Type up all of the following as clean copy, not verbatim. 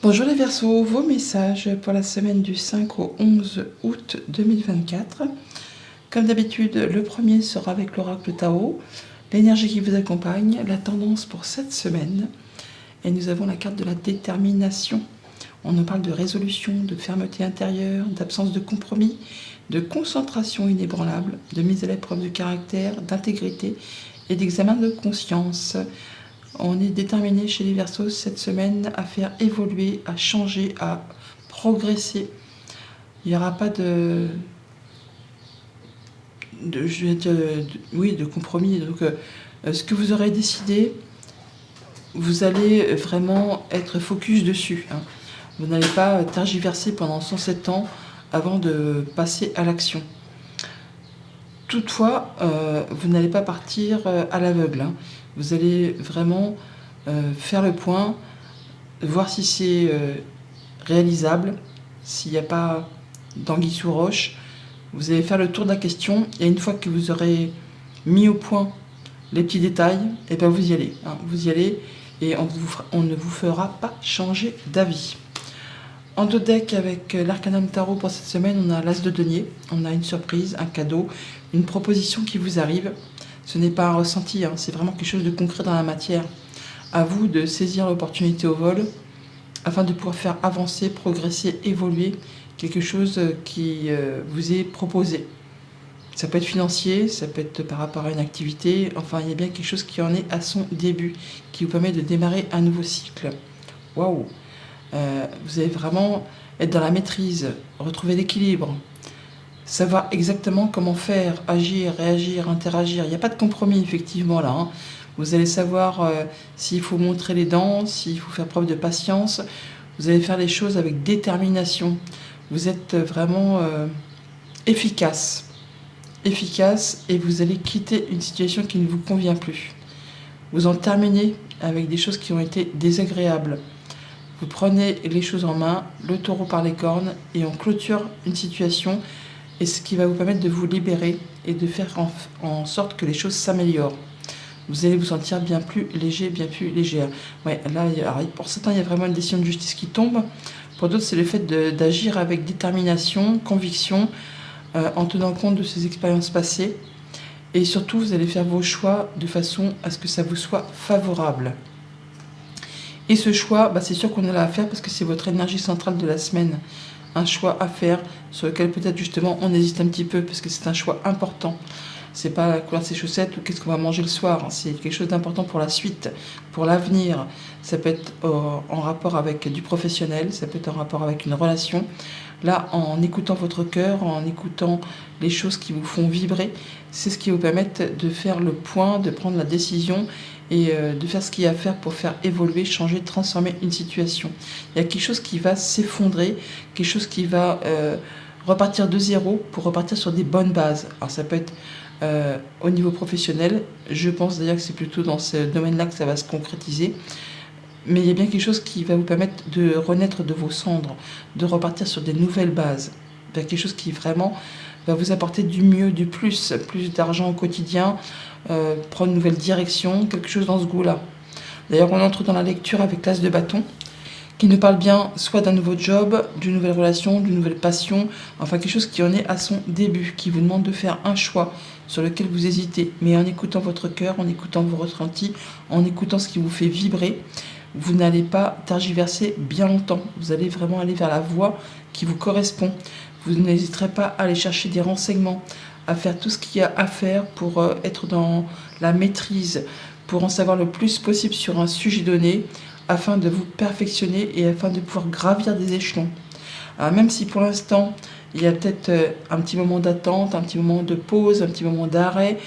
Bonjour les Verseaux, vos messages pour la semaine du 5 au 11 août 2024. Comme d'habitude, le premier sera avec l'oracle Tao, l'énergie qui vous accompagne, la tendance pour cette semaine. Et nous avons la carte de la détermination. On nous parle de résolution, de fermeté intérieure, d'absence de compromis, de concentration inébranlable, de mise à l'épreuve du caractère, d'intégrité et d'examen de conscience. On est déterminé chez les Verseaux cette semaine à faire évoluer, à changer, à progresser. Il n'y aura pas de compromis. Donc, ce que vous aurez décidé, vous allez vraiment être focus dessus. Vous n'allez pas tergiverser pendant 107 ans avant de passer à l'action. Toutefois, vous n'allez pas partir à l'aveugle. Vous allez vraiment faire le point, voir si c'est réalisable, s'il n'y a pas d'anguille sous roche. Vous allez faire le tour de la question et une fois que vous aurez mis au point les petits détails, et ben vous y allez. Vous y allez et on ne vous fera pas changer d'avis. En deux decks avec l'Arcanum Tarot pour cette semaine, on a l'As de denier, on a une surprise, un cadeau, une proposition qui vous arrive. Ce n'est pas un ressenti, c'est vraiment quelque chose de concret dans la matière. À vous de saisir l'opportunité au vol afin de pouvoir faire avancer, progresser, évoluer quelque chose qui vous est proposé. Ça peut être financier, ça peut être par rapport à une activité, enfin il y a bien quelque chose qui en est à son début, qui vous permet de démarrer un nouveau cycle. Waouh! Vous allez vraiment être dans la maîtrise, retrouver l'équilibre, savoir exactement comment faire, agir, réagir, interagir. Il n'y a pas de compromis effectivement là. Vous allez savoir s'il faut montrer les dents, s'il faut faire preuve de patience. Vous allez faire les choses avec détermination. Vous êtes vraiment efficace et vous allez quitter une situation qui ne vous convient plus. Vous en terminez avec des choses qui ont été désagréables. Vous prenez les choses en main, le taureau par les cornes, et on clôture une situation, et ce qui va vous permettre de vous libérer et de faire en sorte que les choses s'améliorent. Vous allez vous sentir bien plus léger, bien plus légère. Ouais, là, alors, pour certains, il y a vraiment une décision de justice qui tombe. Pour d'autres, c'est le fait d'agir avec détermination, conviction, en tenant compte de ces expériences passées. Et surtout, vous allez faire vos choix de façon à ce que ça vous soit favorable. Et ce choix, c'est sûr qu'on a à faire parce que c'est votre énergie centrale de la semaine. Un choix à faire sur lequel peut-être justement on hésite un petit peu parce que c'est un choix important. C'est pas la couleur de ses chaussettes ou qu'est-ce qu'on va manger le soir. C'est quelque chose d'important pour la suite, pour l'avenir. Ça peut être en rapport avec du professionnel, ça peut être en rapport avec une relation. Là, en écoutant votre cœur, en écoutant les choses qui vous font vibrer, c'est ce qui vous permet de faire le point, de prendre la décision et de faire ce qu'il y a à faire pour faire évoluer, changer, transformer une situation. Il y a quelque chose qui va s'effondrer, quelque chose qui va repartir de zéro pour repartir sur des bonnes bases. Alors ça peut être au niveau professionnel, je pense d'ailleurs que c'est plutôt dans ce domaine-là que ça va se concrétiser, mais il y a bien quelque chose qui va vous permettre de renaître de vos cendres, de repartir sur des nouvelles bases, vers quelque chose qui vraiment va vous apporter du mieux, du plus d'argent au quotidien, prendre une nouvelle direction, quelque chose dans ce goût-là. D'ailleurs, on entre dans la lecture avec l'As de bâton, qui nous parle bien soit d'un nouveau job, d'une nouvelle relation, d'une nouvelle passion, enfin quelque chose qui en est à son début, qui vous demande de faire un choix sur lequel vous hésitez, mais en écoutant votre cœur, en écoutant vos ressentis, en écoutant ce qui vous fait vibrer, vous n'allez pas tergiverser bien longtemps. Vous allez vraiment aller vers la voie qui vous correspond. Vous n'hésiterez pas à aller chercher des renseignements, à faire tout ce qu'il y a à faire pour être dans la maîtrise, pour en savoir le plus possible sur un sujet donné, afin de vous perfectionner et afin de pouvoir gravir des échelons. Alors, même si pour l'instant, il y a peut-être un petit moment d'attente, un petit moment de pause, un petit moment d'arrêt,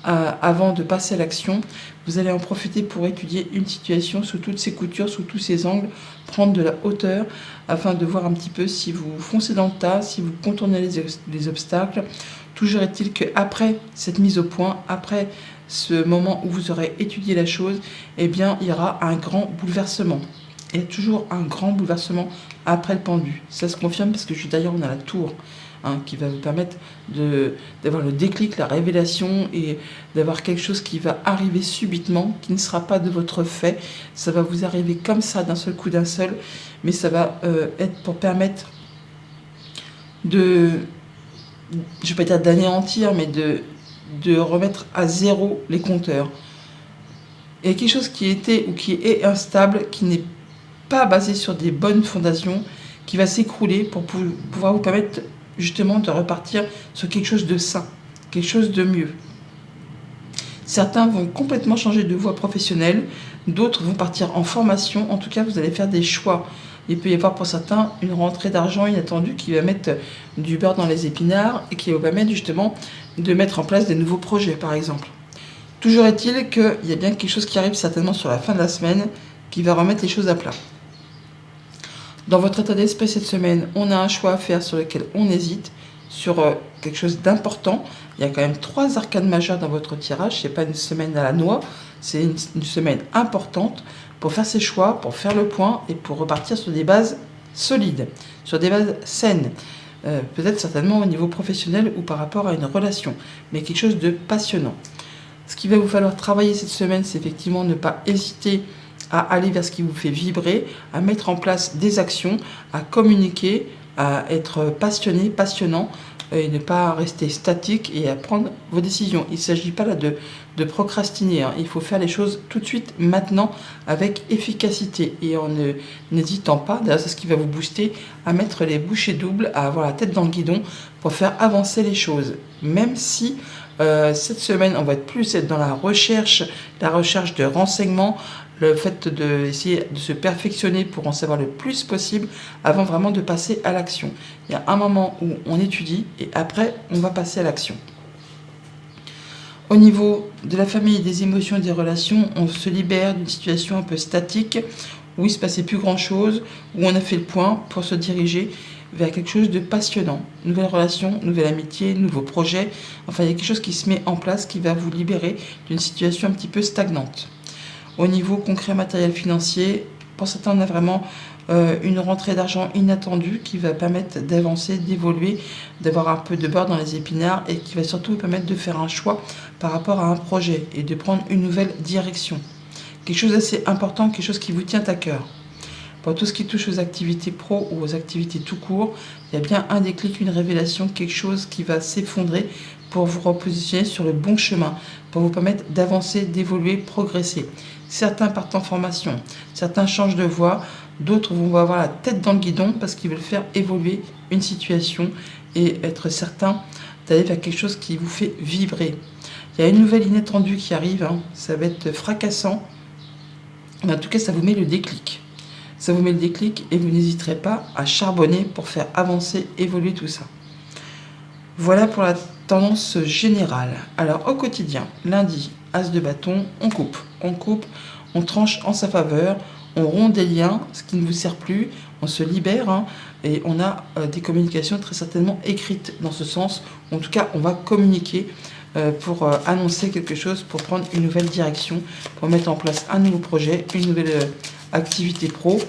avant de passer à l'action, vous allez en profiter pour étudier une situation sous toutes ses coutures, sous tous ses angles, prendre de la hauteur afin de voir un petit peu si vous foncez dans le tas, si vous contournez les obstacles. Toujours est-il qu'après cette mise au point, après ce moment où vous aurez étudié la chose, eh bien, il y aura un grand bouleversement. Il y a toujours un grand bouleversement après le pendu. Ça se confirme parce que d'ailleurs, on a la tour. hein, qui va vous permettre d'avoir le déclic, la révélation et d'avoir quelque chose qui va arriver subitement, qui ne sera pas de votre fait. Ça va vous arriver comme ça, d'un seul coup, d'un seul, mais ça va être pour permettre de, je ne vais pas dire d'anéantir, mais de remettre à zéro les compteurs. Il y a quelque chose qui était ou qui est instable, qui n'est pas basé sur des bonnes fondations, qui va s'écrouler pour pouvoir vous permettre justement de repartir sur quelque chose de sain, quelque chose de mieux. Certains vont complètement changer de voie professionnelle, d'autres vont partir en formation. En tout cas, vous allez faire des choix. Il peut y avoir pour certains une rentrée d'argent inattendue qui va mettre du beurre dans les épinards et qui va vous permettre justement de mettre en place des nouveaux projets, par exemple. Toujours est-il qu'il y a bien quelque chose qui arrive certainement sur la fin de la semaine qui va remettre les choses à plat. Dans votre état d'esprit cette semaine, on a un choix à faire sur lequel on hésite, sur quelque chose d'important. Il y a quand même 3 arcanes majeures dans votre tirage. Ce n'est pas une semaine à la noix, c'est une semaine importante pour faire ses choix, pour faire le point et pour repartir sur des bases solides, sur des bases saines. Peut-être certainement au niveau professionnel ou par rapport à une relation, mais quelque chose de passionnant. Ce qu'il va vous falloir travailler cette semaine, c'est effectivement ne pas hésiter à aller vers ce qui vous fait vibrer, à mettre en place des actions, à communiquer, à être passionné, passionnant, et ne pas rester statique et à prendre vos décisions. Il ne s'agit pas là de procrastiner, hein. Il faut faire les choses tout de suite, maintenant, avec efficacité et en n'hésitant pas, d'ailleurs c'est ce qui va vous booster, à mettre les bouchées doubles, à avoir la tête dans le guidon pour faire avancer les choses. Même si cette semaine, on va plus être dans la recherche de renseignements, le fait d'essayer de se perfectionner pour en savoir le plus possible avant vraiment de passer à l'action. Il y a un moment où on étudie et après, on va passer à l'action. Au niveau de la famille, des émotions et des relations, on se libère d'une situation un peu statique où il ne se passait plus grand-chose, où on a fait le point pour se diriger vers quelque chose de passionnant. Nouvelle relation, nouvelle amitié, nouveaux projets. Enfin, il y a quelque chose qui se met en place qui va vous libérer d'une situation un petit peu stagnante. Au niveau concret, matériel, financier, pour certains, on a vraiment une rentrée d'argent inattendue qui va permettre d'avancer, d'évoluer, d'avoir un peu de beurre dans les épinards et qui va surtout vous permettre de faire un choix par rapport à un projet et de prendre une nouvelle direction. Quelque chose d'assez important, quelque chose qui vous tient à cœur. Pour tout ce qui touche aux activités pro ou aux activités tout court, il y a bien un déclic, une révélation, quelque chose qui va s'effondrer pour vous repositionner sur le bon chemin, pour vous permettre d'avancer, d'évoluer, progresser. Certains partent en formation, certains changent de voie, d'autres vont avoir la tête dans le guidon parce qu'ils veulent faire évoluer une situation et être certains d'aller vers quelque chose qui vous fait vibrer. Il y a une nouvelle inattendue qui arrive, hein. Ça va être fracassant, mais en tout cas ça vous met le déclic. Ça vous met le déclic et vous n'hésiterez pas à charbonner pour faire avancer, évoluer tout ça. Voilà pour la tendance générale. Alors au quotidien, lundi, as de bâton, on coupe, on tranche en sa faveur, on rompt des liens, ce qui ne vous sert plus, on se libère, hein, et on a des communications très certainement écrites dans ce sens. En tout cas, on va communiquer pour annoncer quelque chose, pour prendre une nouvelle direction, pour mettre en place un nouveau projet, une nouvelle activité pro.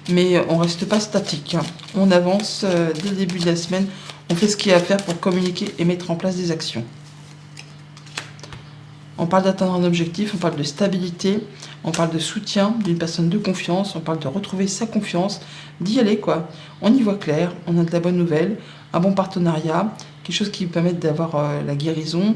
Mais on ne reste pas statique, hein. On avance dès le début de la semaine, on fait ce qu'il y a à faire pour communiquer et mettre en place des actions. On parle d'atteindre un objectif, on parle de stabilité, on parle de soutien d'une personne de confiance, on parle de retrouver sa confiance, d'y aller quoi. On y voit clair, on a de la bonne nouvelle, un bon partenariat, quelque chose qui vous permet d'avoir la guérison,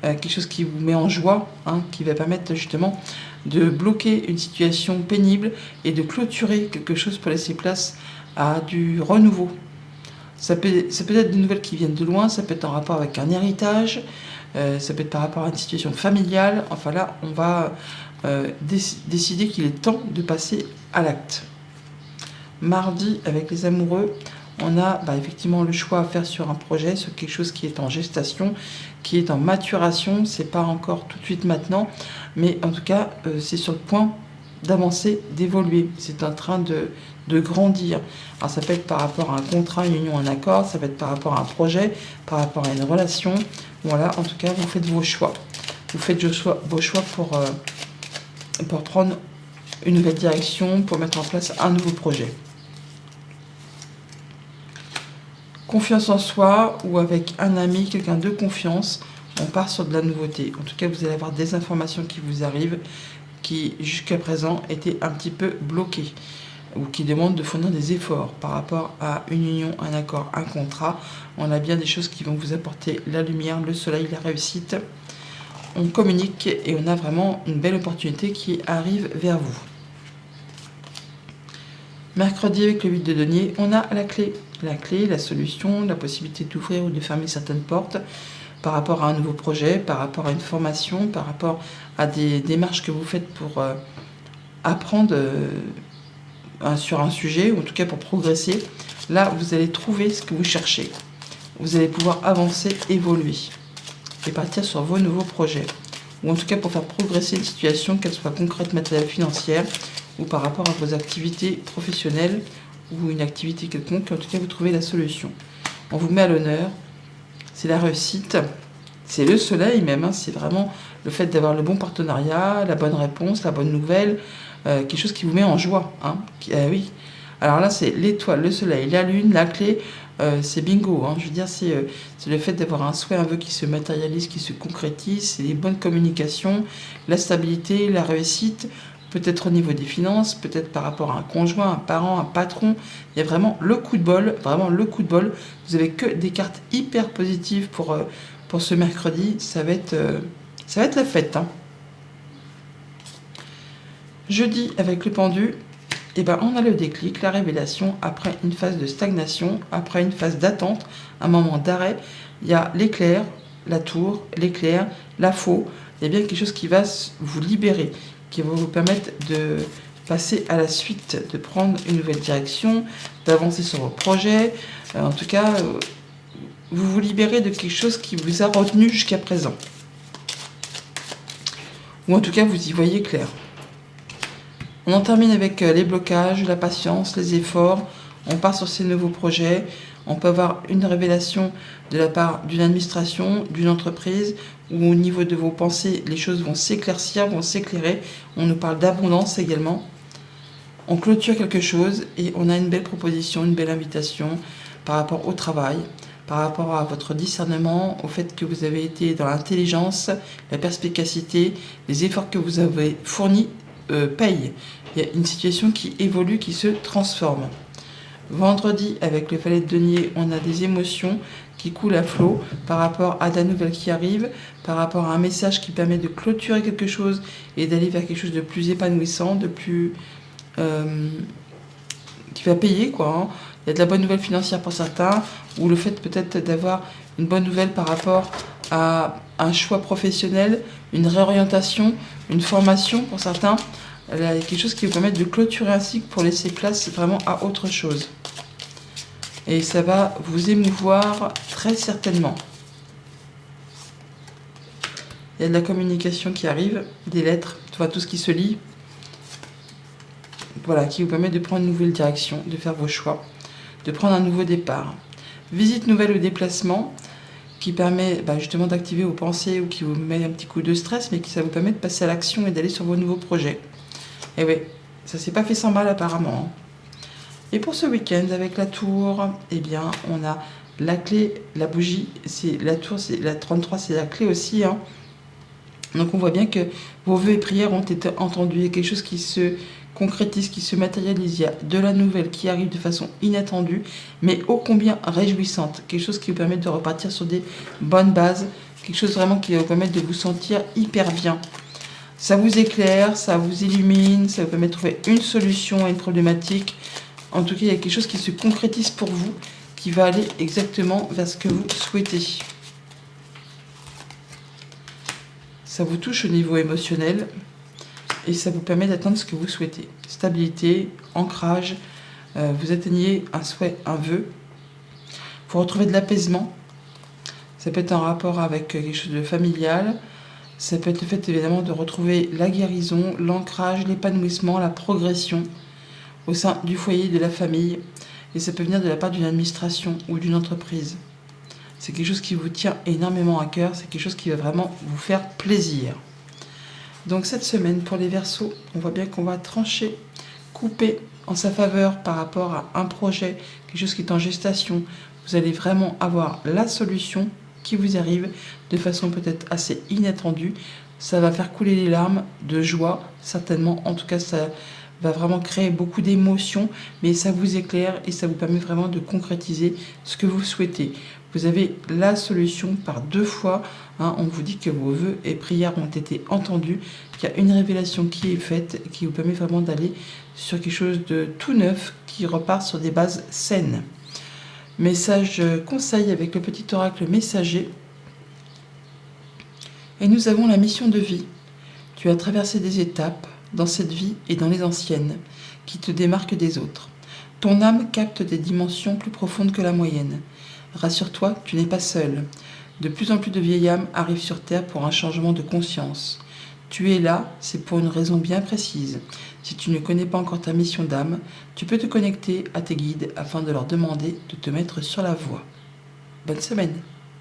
quelque chose qui vous met en joie, hein, qui va permettre justement de bloquer une situation pénible et de clôturer quelque chose pour laisser place à du renouveau. Ça peut être des nouvelles qui viennent de loin, ça peut être en rapport avec un héritage, ça peut être par rapport à une situation familiale. Enfin là, on va décider qu'il est temps de passer à l'acte. Mardi, avec les amoureux, on a effectivement le choix à faire sur un projet, sur quelque chose qui est en gestation, qui est en maturation. C'est pas encore tout de suite maintenant, mais en tout cas, c'est sur le point d'avancer, d'évoluer. C'est en train de grandir. Alors ça peut être par rapport à un contrat, une union, un accord, ça peut être par rapport à un projet, par rapport à une relation. Voilà, en tout cas, vous faites vos choix. Vous faites vos choix pour prendre une nouvelle direction, pour mettre en place un nouveau projet. confiance en soi ou avec un ami, quelqu'un de confiance, on part sur de la nouveauté. En tout cas, vous allez avoir des informations qui vous arrivent qui, jusqu'à présent, étaient un petit peu bloquées ou qui demandent de fournir des efforts par rapport à une union, un accord, un contrat. On a bien des choses qui vont vous apporter la lumière, le soleil, la réussite. On communique et on a vraiment une belle opportunité qui arrive vers vous. Mercredi, avec le 8 de denier, on a la clé. La clé, la solution, la possibilité d'ouvrir ou de fermer certaines portes par rapport à un nouveau projet, par rapport à une formation, par rapport à des démarches que vous faites pour apprendre sur un sujet, ou en tout cas pour progresser. Là, vous allez trouver ce que vous cherchez. Vous allez pouvoir avancer, évoluer et partir sur vos nouveaux projets. Ou en tout cas pour faire progresser une situation, qu'elle soit concrète, matérielle, financière, ou par rapport à vos activités professionnelles ou une activité quelconque. En tout cas, vous trouvez la solution. On vous met à l'honneur. C'est la réussite. C'est le soleil même. Hein. C'est vraiment le fait d'avoir le bon partenariat, la bonne réponse, la bonne nouvelle. Quelque chose qui vous met en joie. Hein. Oui. Alors là, c'est l'étoile, le soleil, la lune, la clé. C'est bingo. Hein. Je veux dire, c'est le fait d'avoir un souhait, un vœu qui se matérialise, qui se concrétise. C'est les bonnes communications, la stabilité, la réussite. Peut-être au niveau des finances, peut-être par rapport à un conjoint, un parent, un patron. Il y a vraiment le coup de bol, vraiment le coup de bol. Vous avez que des cartes hyper positives pour ce mercredi. Ça va être la fête. Hein. Jeudi, avec le pendu, on a le déclic, la révélation, après une phase de stagnation, après une phase d'attente, un moment d'arrêt. Il y a l'éclair, la tour, l'éclair, la faux. Il y a bien quelque chose qui va vous libérer, qui va vous permettre de passer à la suite, de prendre une nouvelle direction, d'avancer sur vos projets. En tout cas, vous vous libérez de quelque chose qui vous a retenu jusqu'à présent. Ou en tout cas, vous y voyez clair. On en termine avec les blocages, la patience, les efforts. On part sur ces nouveaux projets. On peut avoir une révélation de la part d'une administration, d'une entreprise, où au niveau de vos pensées, les choses vont s'éclaircir, vont s'éclairer. On nous parle d'abondance également. On clôture quelque chose et on a une belle proposition, une belle invitation par rapport au travail, par rapport à votre discernement, au fait que vous avez été dans l'intelligence, la perspicacité, les efforts que vous avez fournis payent. Il y a une situation qui évolue, qui se transforme. Vendredi, avec le valet de denier, on a des émotions qui coulent à flot par rapport à la nouvelle qui arrive, par rapport à un message qui permet de clôturer quelque chose et d'aller vers quelque chose de plus épanouissant, de plus qui va payer, quoi. Hein. Il y a de la bonne nouvelle financière pour certains, ou le fait peut-être d'avoir une bonne nouvelle par rapport à un choix professionnel, une réorientation, une formation pour certains. Il y a quelque chose qui vous permet de clôturer un cycle pour laisser place vraiment à autre chose. Et ça va vous émouvoir très certainement. Il y a de la communication qui arrive, des lettres, tout ce qui se lit. Voilà, qui vous permet de prendre une nouvelle direction, de faire vos choix, de prendre un nouveau départ. Visite nouvelle ou déplacement qui permet justement d'activer vos pensées ou qui vous met un petit coup de stress, mais qui ça vous permet de passer à l'action et d'aller sur vos nouveaux projets. Et oui, ça s'est pas fait sans mal apparemment. Et pour ce week-end, avec la tour, on a la clé, la bougie, c'est la tour, c'est la 33, c'est la clé aussi. Hein. Donc on voit bien que vos vœux et prières ont été entendus. Il y a quelque chose qui se concrétise, qui se matérialise. Il y a de la nouvelle qui arrive de façon inattendue, mais ô combien réjouissante. Quelque chose qui vous permet de repartir sur des bonnes bases. Quelque chose vraiment qui va vous permettre de vous sentir hyper bien. Ça vous éclaire, ça vous illumine, ça vous permet de trouver une solution à une problématique. En tout cas, il y a quelque chose qui se concrétise pour vous, qui va aller exactement vers ce que vous souhaitez. Ça vous touche au niveau émotionnel et ça vous permet d'atteindre ce que vous souhaitez. Stabilité, ancrage, vous atteignez un souhait, un vœu. Vous retrouvez de l'apaisement. Ça peut être en rapport avec quelque chose de familial. Ça peut être le fait évidemment de retrouver la guérison, l'ancrage, l'épanouissement, la progression au sein du foyer, de la famille. Et ça peut venir de la part d'une administration ou d'une entreprise. C'est quelque chose qui vous tient énormément à cœur, c'est quelque chose qui va vraiment vous faire plaisir. Donc cette semaine, pour les Verseaux, on voit bien qu'on va trancher, couper, en sa faveur par rapport à un projet, quelque chose qui est en gestation. Vous allez vraiment avoir la solution qui vous arrive de façon peut-être assez inattendue. Ça va faire couler les larmes de joie, certainement. En tout cas, ça va vraiment créer beaucoup d'émotions, mais ça vous éclaire et ça vous permet vraiment de concrétiser ce que vous souhaitez. Vous avez la solution par 2 fois. On vous dit que vos vœux et prières ont été entendus, qu'il y a une révélation qui est faite et qui vous permet vraiment d'aller sur quelque chose de tout neuf qui repart sur des bases saines. Message conseil avec le petit oracle messager. Et nous avons la mission de vie. Tu as traversé des étapes dans cette vie et dans les anciennes qui te démarquent des autres. Ton âme capte des dimensions plus profondes que la moyenne. Rassure-toi, tu n'es pas seul. De plus en plus de vieilles âmes arrivent sur Terre pour un changement de conscience. Tu es là, c'est pour une raison bien précise. Si tu ne connais pas encore ta mission d'âme, tu peux te connecter à tes guides afin de leur demander de te mettre sur la voie. Bonne semaine.